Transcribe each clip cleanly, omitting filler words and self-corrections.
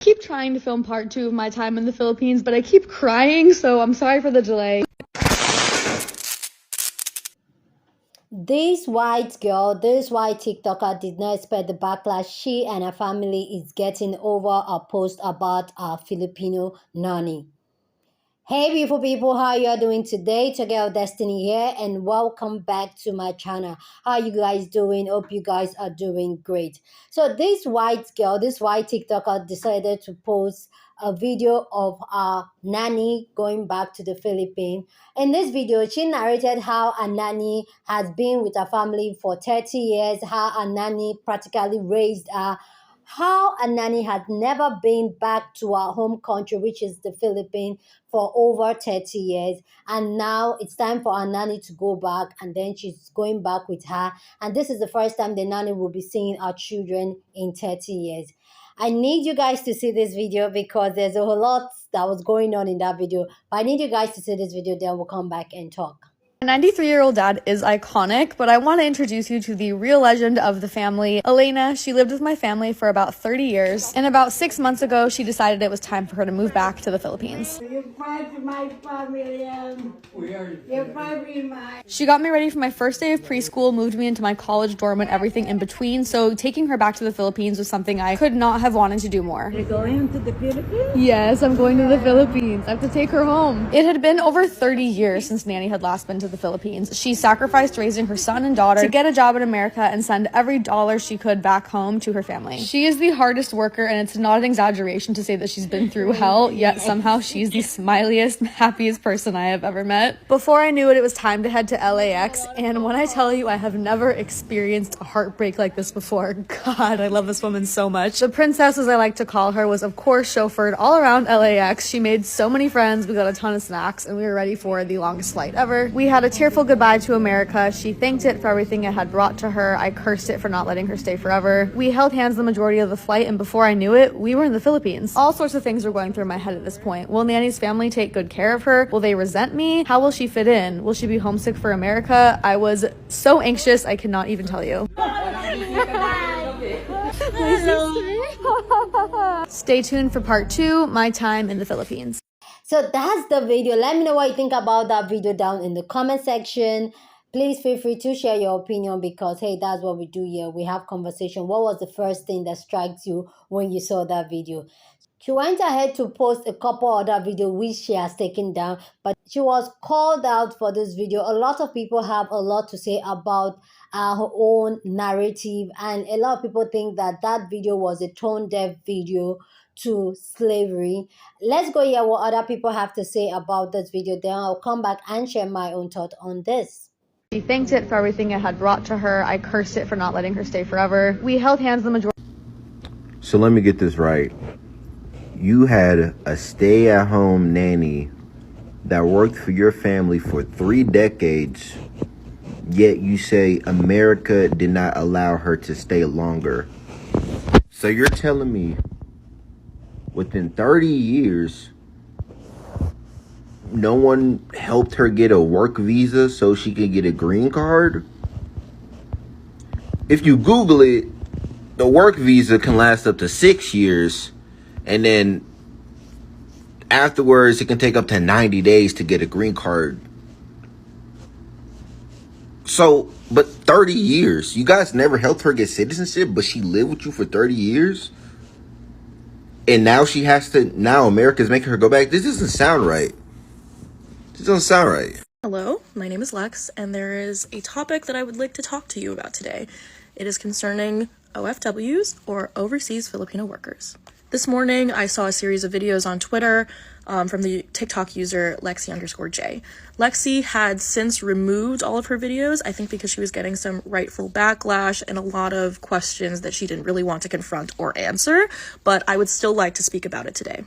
Keep trying to film part 2 of my time in the Philippines, but I keep crying, so I'm sorry for the delay. This white TikToker did not expect the backlash she and her family is getting over a post about a Filipino nanny. Hey beautiful people, how you are doing today? It's your girl Destiny here and welcome back to my channel. How you guys doing? Hope you guys are doing great. So this white TikToker decided to post a video of a nanny going back to the Philippines. In this video, she narrated how a nanny has been with her family for 30 years, how a nanny practically raised her, how a nanny had never been back to her home country, which is the Philippines, for over 30 years. And now it's time for our nanny to go back, and then she's going back with her. And this is the first time the nanny will be seeing our children in 30 years. I need you guys to see this video because there's a whole lot that was going on in that video. But I need you guys to see this video, then we'll come back and talk. My 93-year-old dad is iconic, but I want to introduce you to the real legend of the family, Elena. She lived with my family for about 30 years, and about 6 months ago, she decided it was time for her to move back to the Philippines. She got me ready for my first day of preschool, moved me into my college dorm and everything in between, so taking her back to the Philippines was something I could not have wanted to do more. You're going to the Philippines? Yes, I'm going to the Philippines. I have to take her home. It had been over 30 years since Nanny had last been to the Philippines. She sacrificed raising her son and daughter to get a job in America and send every dollar she could back home to her family. She is the hardest worker, and it's not an exaggeration to say that she's been through hell, yet somehow she's the smiliest, happiest person I have ever met. Before I knew it, it was time to head to LAX, and when I tell you I have never experienced a heartbreak like this before, God, I love this woman so much. The princess, as I like to call her, was of course chauffeured all around LAX. She made so many friends, we got a ton of snacks, and we were ready for the longest flight ever. We had a tearful goodbye to America. She thanked it for everything it had brought to her. I cursed it for not letting her stay forever. We held hands the majority of the flight, and before I knew it, we were in the Philippines. All sorts of things were going through my head at this point. Will Nanny's family take good care of her? Will they resent me? How will she fit in? Will she be homesick for America? I was so anxious, I cannot even tell you. Stay tuned for part 2, my time in the Philippines. So that's the video. Let me know what you think about that video down in the comment section. Please feel free to share your opinion because, hey, that's what we do here. We have conversation. What was the first thing that strikes you when you saw that video? She went ahead to post a couple other videos which she has taken down, but she was called out for this video. A lot of people have a lot to say about her own narrative, and a lot of people think that that video was a tone-deaf video to slavery. Let's go hear what other people have to say about this video, then I'll come back and share my own thought on this. She thanked it for everything it had brought to her. I cursed it for not letting her stay forever. We held hands the majority. So let me get this right. You had a stay-at-home nanny that worked for your family for 3 decades, yet you say America did not allow her to stay longer. So you're telling me within 30 years, no one helped her get a work visa so she could get a green card? If you Google it, the work visa can last up to 6 years, and then afterwards it can take up to 90 days to get a green card. So, but 30 years, you guys never helped her get citizenship, but she lived with you for 30 years? And now she has to, now America's making her go back? This doesn't sound right. This doesn't sound right. Hello, my name is Lex, and there is a topic that I would like to talk to you about today. It is concerning OFWs, or Overseas Filipino Workers. This morning, I saw a series of videos on Twitter from the TikTok user Lexi_J. Lexi had since removed all of her videos, I think because she was getting some rightful backlash and a lot of questions that she didn't really want to confront or answer, but I would still like to speak about it today.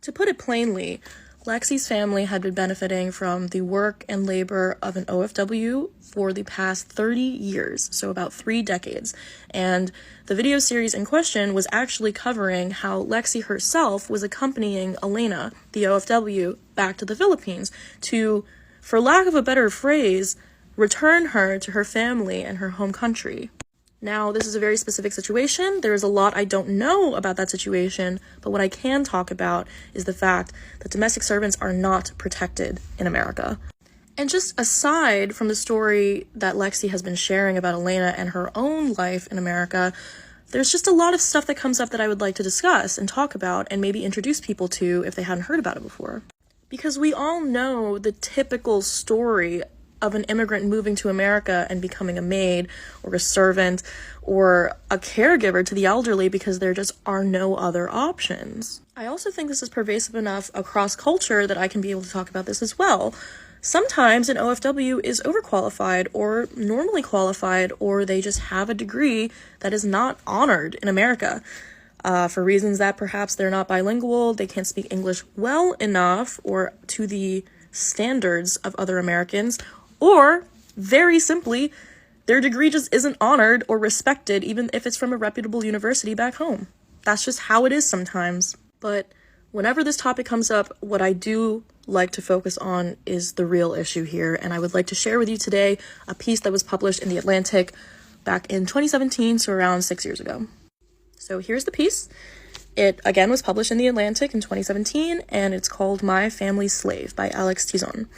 To put it plainly, Lexi's family had been benefiting from the work and labor of an OFW for the past 30 years, so about 3 decades. And the video series in question was actually covering how Lexi herself was accompanying Elena, the OFW, back to the Philippines to, for lack of a better phrase, return her to her family and her home country. Now, this is a very specific situation. There's a lot I don't know about that situation, but what I can talk about is the fact that domestic servants are not protected in America. And just aside from the story that Lexi has been sharing about Elena and her own life in America, there's just a lot of stuff that comes up that I would like to discuss and talk about and maybe introduce people to if they hadn't heard about it before. Because we all know the typical story of an immigrant moving to America and becoming a maid or a servant or a caregiver to the elderly because there just are no other options. I also think this is pervasive enough across culture that I can be able to talk about this as well. Sometimes an OFW is overqualified or normally qualified, or they just have a degree that is not honored in America. For reasons that perhaps they're not bilingual, they can't speak English well enough or to the standards of other Americans, or very simply, their degree just isn't honored or respected even if it's from a reputable university back home. That's just how it is sometimes. But whenever this topic comes up, what I do like to focus on is the real issue here, and I would like to share with you today a piece that was published in The Atlantic back in 2017, so around 6 years ago. So here's the piece. It, again, was published in The Atlantic in 2017, and it's called My Family's Slave by Alex Tizon.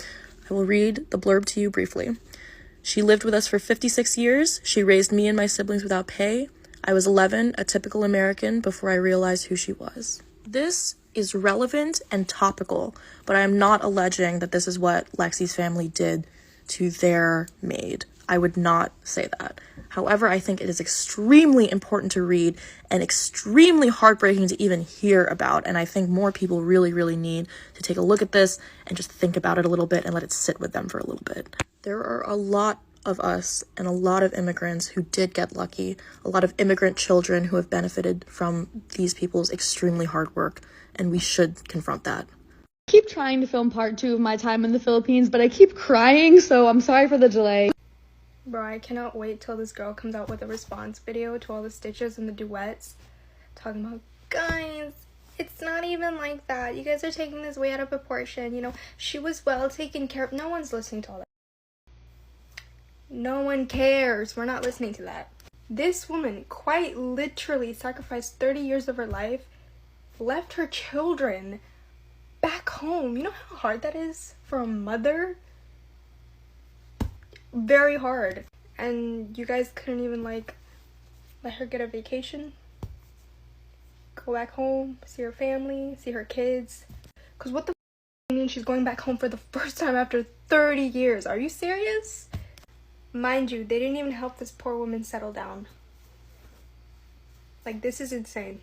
I will read the blurb to you briefly. She lived with us for 56 years. She raised me and my siblings without pay. I was 11, a typical American, before I realized who she was. This is relevant and topical, but I am not alleging that this is what Lexi's family did to their maid. I would not say that. However, I think it is extremely important to read and extremely heartbreaking to even hear about, and I think more people really, really need to take a look at this and just think about it a little bit and let it sit with them for a little bit. There are a lot of us and a lot of immigrants who did get lucky, a lot of immigrant children who have benefited from these people's extremely hard work, and we should confront that. I keep trying to film part 2 of my time in the Philippines, but I keep crying, so I'm sorry for the delay. Bro, I cannot wait till this girl comes out with a response video to all the stitches and the duets, talking about, guys, it's not even like that. You guys are taking this way out of proportion. You know, she was well taken care of. No one's listening to all that. No one cares. We're not listening to that. This woman quite literally sacrificed 30 years of her life, left her children back home. You know how hard that is for a mother? Very hard. And you guys couldn't even, like, let her get a vacation? Go back home, see her family, see her kids? Because what the f*** mean she's going back home for the first time after 30 years? Are you serious? Mind you, they didn't even help this poor woman settle down. Like, this is insane.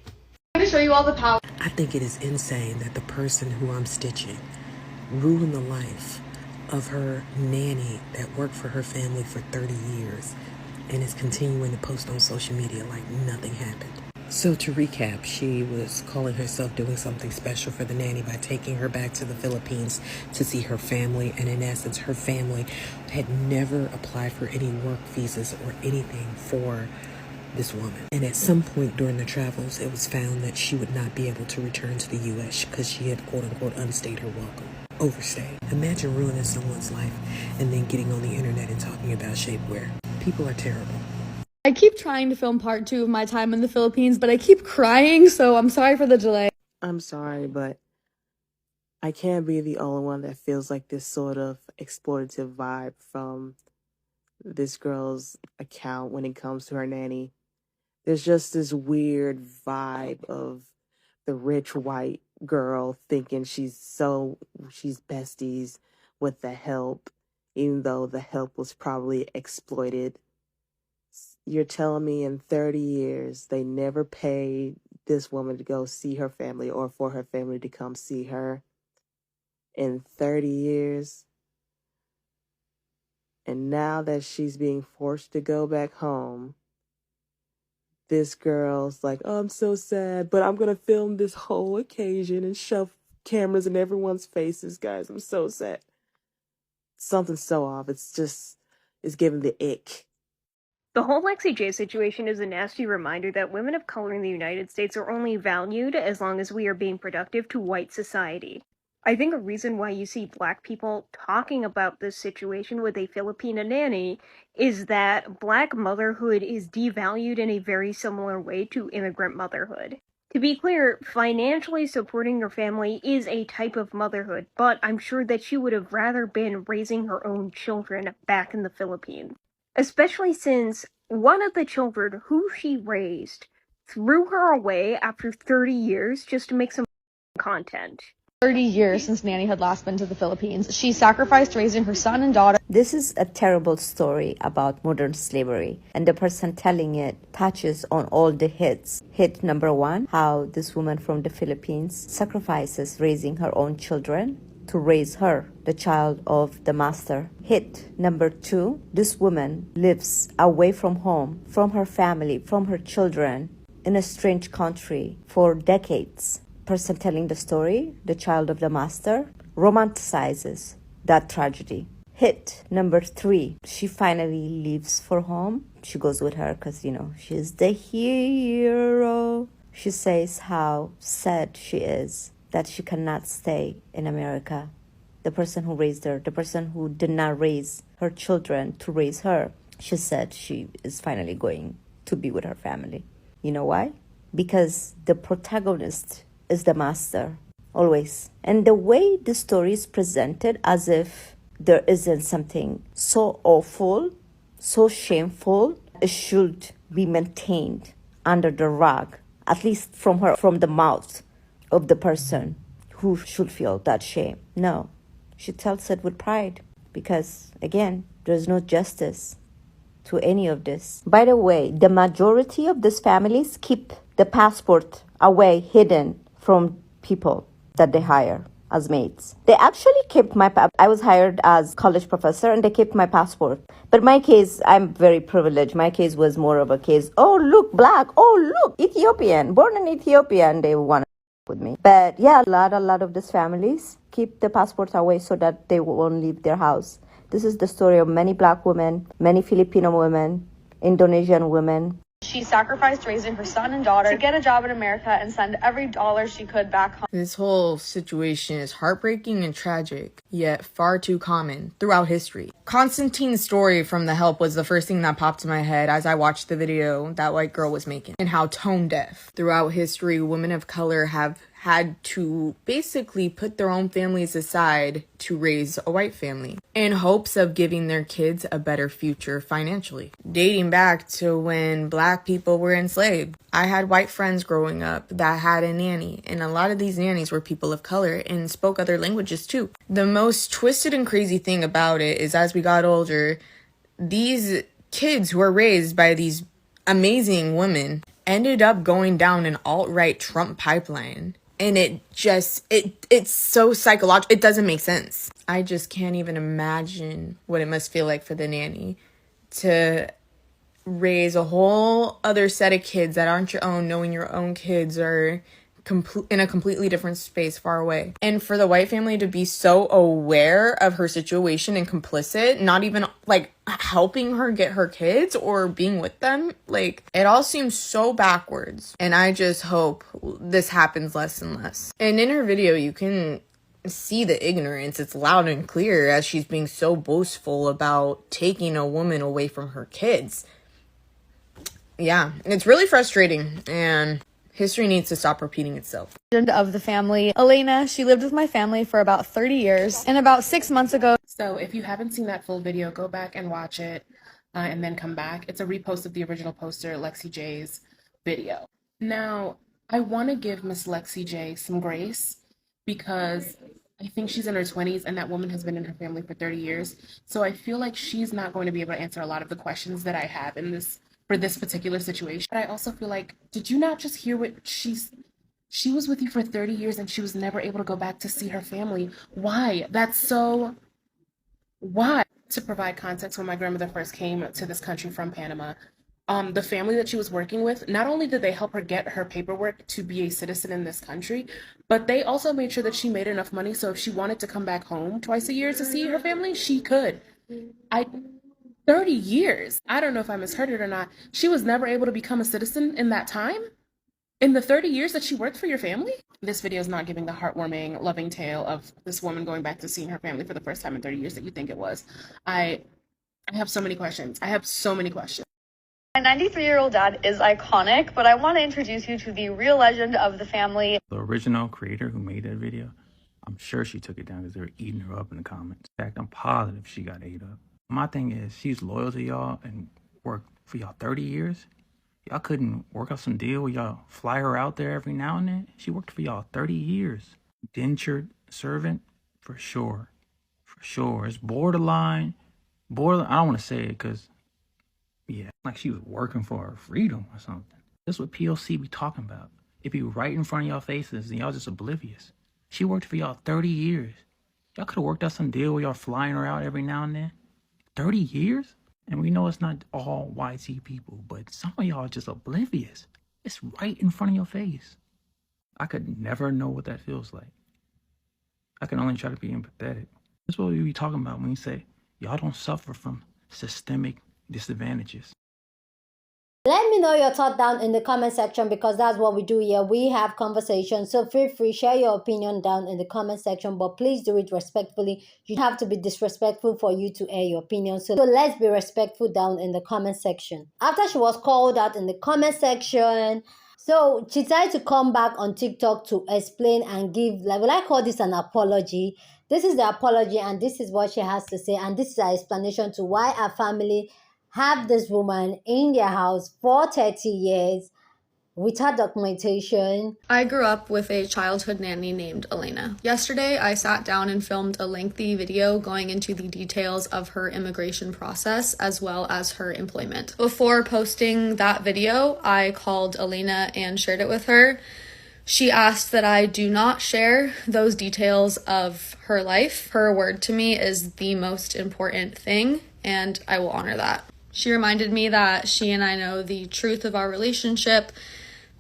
I'm going to show you all the power. I think it is insane that the person who I'm stitching ruined the life of her nanny that worked for her family for 30 years and is continuing to post on social media like nothing happened. So to recap, she was calling herself doing something special for the nanny by taking her back to the Philippines to see her family, and in essence, her family had never applied for any work visas or anything for this woman. And at some point during the travels, it was found that she would not be able to return to the U.S. because she had quote-unquote unstayed her welcome. Overstay. Imagine ruining someone's life and then getting on the internet and talking about shapewear. People are terrible. I keep trying to film part 2 of my time in the Philippines, but I keep crying, so I'm sorry for the delay. I'm sorry, but I can't be the only one that feels like this sort of exploitative vibe from this girl's account when it comes to her nanny. There's just this weird vibe of the rich white girl thinking she's besties with the help, even though the help was probably exploited. You're telling me in 30 years they never paid this woman to go see her family or for her family to come see her? In 30 years? And now that she's being forced to go back home, this girl's like, oh, I'm so sad, but I'm going to film this whole occasion and shove cameras in everyone's faces, guys. I'm so sad. Something's so off. It's giving the ick. The whole Lexi J situation is a nasty reminder that women of color in the United States are only valued as long as we are being productive to white society. I think a reason why you see Black people talking about this situation with a Filipina nanny is that Black motherhood is devalued in a very similar way to immigrant motherhood. To be clear, financially supporting your family is a type of motherhood, but I'm sure that she would have rather been raising her own children back in the Philippines. Especially since one of the children who she raised threw her away after 30 years just to make some content. 30 years since Nanny had last been to the Philippines. She sacrificed raising her son and daughter. This is a terrible story about modern slavery, and the person telling it touches on all the hits. Hit number one, how this woman from the Philippines sacrifices raising her own children to raise her, the child of the master. Hit number two, this woman lives away from home, from her family, from her children, in a strange country for decades. Person telling the story, the child of the master, romanticizes that tragedy. Hit number three, she finally leaves for home. She goes with her because, she's the hero. She says how sad she is that she cannot stay in America. The person who raised her, the person who did not raise her children to raise her, she said she is finally going to be with her family. You know why? Because the protagonist is the master, always. And the way the story is presented as if there isn't something so awful, so shameful, it should be maintained under the rug, at least from the mouth of the person who should feel that shame. No, she tells it with pride because, again, there's no justice to any of this. By the way, the majority of these families keep the passport away, hidden from people that they hire as maids. They actually kept I was hired as college professor and they kept my passport. But my case, I'm very privileged. My case was more of a case, oh, look, Black, oh, look, Ethiopian, born in Ethiopia, and they want to with me. But yeah, a lot of these families keep the passports away so that they won't leave their house. This is the story of many Black women, many Filipino women, Indonesian women. She sacrificed raising her son and daughter to get a job in America and send every dollar she could back home. This whole situation is heartbreaking and tragic, yet far too common throughout history. Constantine's story from The Help was the first thing that popped in my head as I watched the video that white girl was making, and how tone deaf. Throughout history, women of color have had to basically put their own families aside to raise a white family in hopes of giving their kids a better future financially. Dating back to when Black people were enslaved. I had white friends growing up that had a nanny, and a lot of these nannies were people of color and spoke other languages too. The most twisted and crazy thing about it is as we got older, these kids who were raised by these amazing women ended up going down an alt-right Trump pipeline. And it's so psychological. It doesn't make sense. I just can't even imagine what it must feel like for the nanny to raise a whole other set of kids that aren't your own, knowing your own kids are in a completely different space far away. And for the white family to be so aware of her situation and complicit, not even helping her get her kids or being with them, it all seems so backwards. And I just hope this happens less and less. And in her video, you can see the ignorance. It's loud and clear as she's being so boastful about taking a woman away from her kids. Yeah, it's really frustrating, and history needs to stop repeating itself. Of the family, Elena, she lived with my family for about 30 years, and about 6 months ago. So if you haven't seen that full video, go back and watch it and then come back. It's a repost of the original poster, Lexi J's video. Now, I want to give Miss Lexi J some grace because I think she's in her 20s and that woman has been in her family for 30 years. So I feel like she's not going to be able to answer a lot of the questions that I have for this particular situation. But I also feel like, did you not just hear what she was with you for 30 years and she was never able to go back to see her family? Why? Why? To provide context, when my grandmother first came to this country from Panama, the family that she was working with, not only did they help her get her paperwork to be a citizen in this country, but they also made sure that she made enough money so if she wanted to come back home twice a year to see her family, she could. 30 years. I don't know if I misheard it or not. She was never able to become a citizen in that time? In the 30 years that she worked for your family? This video is not giving the heartwarming, loving tale of this woman going back to seeing her family for the first time in 30 years that you think it was. I have so many questions. I have so many questions. My 93-year-old dad is iconic, but I want to introduce you to the real legend of the family. The original creator who made that video, I'm sure she took it down because they were eating her up in the comments. In fact, I'm positive she got ate up. My thing is, she's loyal to y'all and worked for y'all 30 years. Y'all couldn't work out some deal where y'all fly her out there every now and then? She worked for y'all 30 years. Indentured servant? For sure. For sure. It's borderline. I don't want to say it because, yeah, like she was working for her freedom or something. That's what POC be talking about. It be right in front of y'all faces and y'all just oblivious. She worked for y'all 30 years. Y'all could have worked out some deal where y'all flying her out every now and then. 30 years? And we know it's not all YT people, but some of y'all are just oblivious. It's right in front of your face. I could never know what that feels like. I can only try to be empathetic. That's what we be talking about when we say, y'all don't suffer from systemic disadvantages. Let me know your thought down in the comment section, because that's what we do here. We have conversations. So feel free, share your opinion down in the comment section, but please do it respectfully. You have to be disrespectful for you to air your opinion. So let's be respectful down in the comment section. After she was called out in the comment section, so she tried to come back on TikTok to explain and give, like, will I call this an apology? This is the apology, and this is what she has to say, and this is her explanation to why her family have this woman in their house for 30 years without documentation. I grew up with a childhood nanny named Elena. Yesterday, I sat down and filmed a lengthy video going into the details of her immigration process as well as her employment. Before posting that video, I called Elena and shared it with her. She asked that I do not share those details of her life. Her word to me is the most important thing, and I will honor that. She reminded me that she and I know the truth of our relationship,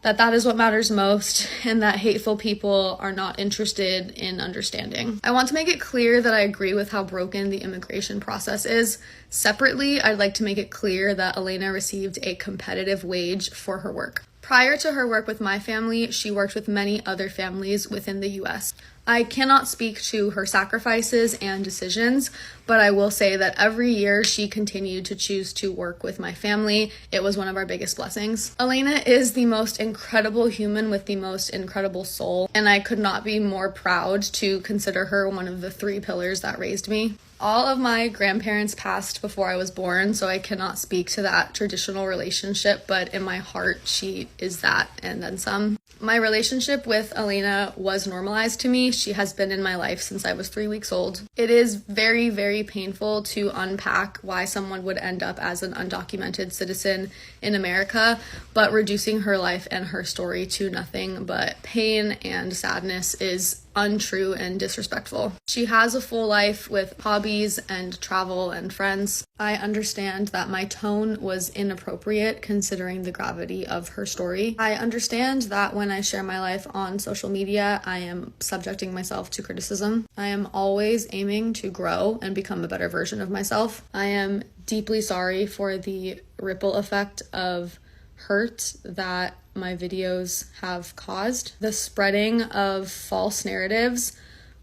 that is what matters most, and that hateful people are not interested in understanding. I want to make it clear that I agree with how broken the immigration process is. Separately, I'd like to make it clear that Elena received a competitive wage for her work. Prior to her work with my family, she worked with many other families within the US. I cannot speak to her sacrifices and decisions, but I will say that every year she continued to choose to work with my family. It was one of our biggest blessings. Elena is the most incredible human with the most incredible soul, and I could not be more proud to consider her one of the 3 pillars that raised me. All of my grandparents passed before I was born, so I cannot speak to that traditional relationship, but in my heart, she is that and then some. My relationship with Elena was normalized to me. She has been in my life since I was 3 weeks old. It is very, very painful to unpack why someone would end up as an undocumented citizen in America, but reducing her life and her story to nothing but pain and sadness is untrue and disrespectful. She has a full life with hobbies and travel and friends. I understand that my tone was inappropriate considering the gravity of her story. I understand that when I share my life on social media, I am subjecting myself to criticism. I am always aiming to grow and become a better version of myself. I am deeply sorry for the ripple effect of hurt that my videos have caused. The spreading of false narratives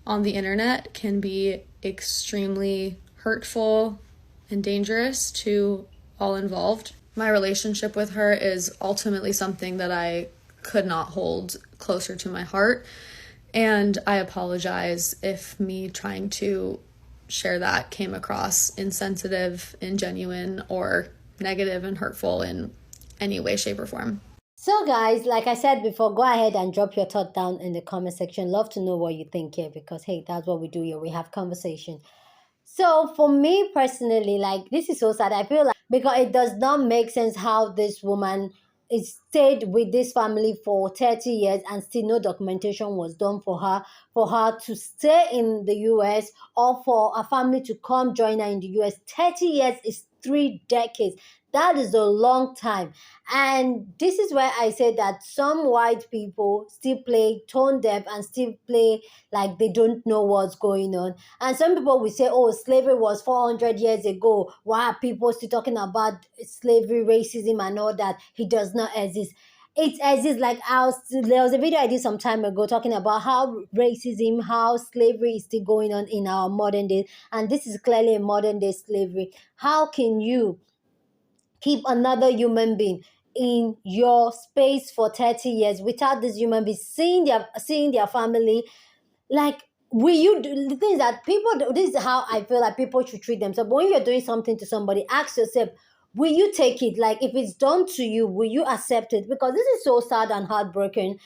on the internet can be extremely hurtful and dangerous to all involved. My relationship with her is ultimately something that I could not hold closer to my heart, and I apologize if me trying to share that came across insensitive, ingenuine, or negative and hurtful in any way, shape, or form. So guys, like I said before, go ahead and drop your thought down in the comment section. Love to know what you think here, because hey, that's what we do here. We have conversation. So for me personally, like, this is so sad. I feel like, because it does not make sense how this woman is stayed with this family for 30 years and still no documentation was done for her to stay in the US, or for a family to come join her in the US. 30 years is 3 decades. That is a long time. And this is where I say that some white people still play tone deaf and still play like they don't know what's going on. And some people will say, oh, slavery was 400 years ago. Why are people still talking about slavery, racism, and all that? It does not exist. It exists. Like there was a video I did some time ago talking about how racism, how slavery is still going on in our modern day, and this is clearly a modern day slavery. How can you keep another human being in your space for 30 years without this human being seeing their family? Like, will you do the things that people do? This is how I feel like people should treat themselves. But when you're doing something to somebody, ask yourself, will you take it? Like, if it's done to you, will you accept it? Because this is so sad and heartbroken.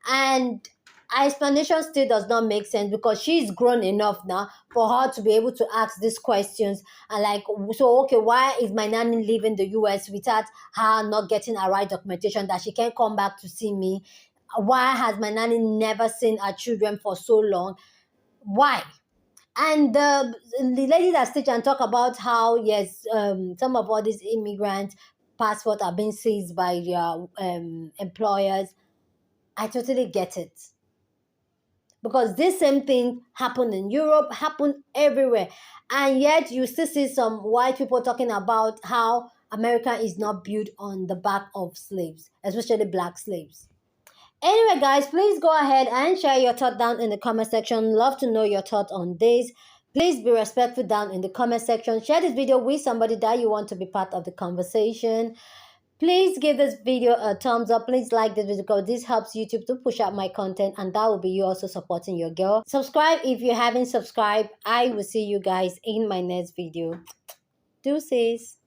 And our explanation still does not make sense, because she's grown enough now for her to be able to ask these questions. And like, so okay, why is my nanny leaving the US without her not getting a right documentation that she can come back to see me? Why has my nanny never seen her children for so long? Why? And the lady that stitch and talk about how, yes, some of all these immigrant passports are being seized by their employers. I totally get it, because this same thing happened in Europe, happened everywhere. And yet you still see some white people talking about how America is not built on the back of slaves, especially black slaves. Anyway, guys, please go ahead and share your thought down in the comment section. Love to know your thought on this. Please be respectful down in the comment section. Share this video with somebody that you want to be part of the conversation. Please give this video a thumbs up. Please like this video, because this helps YouTube to push out my content, and that will be you also supporting your girl. Subscribe if you haven't subscribed. I will see you guys in my next video. Deuces.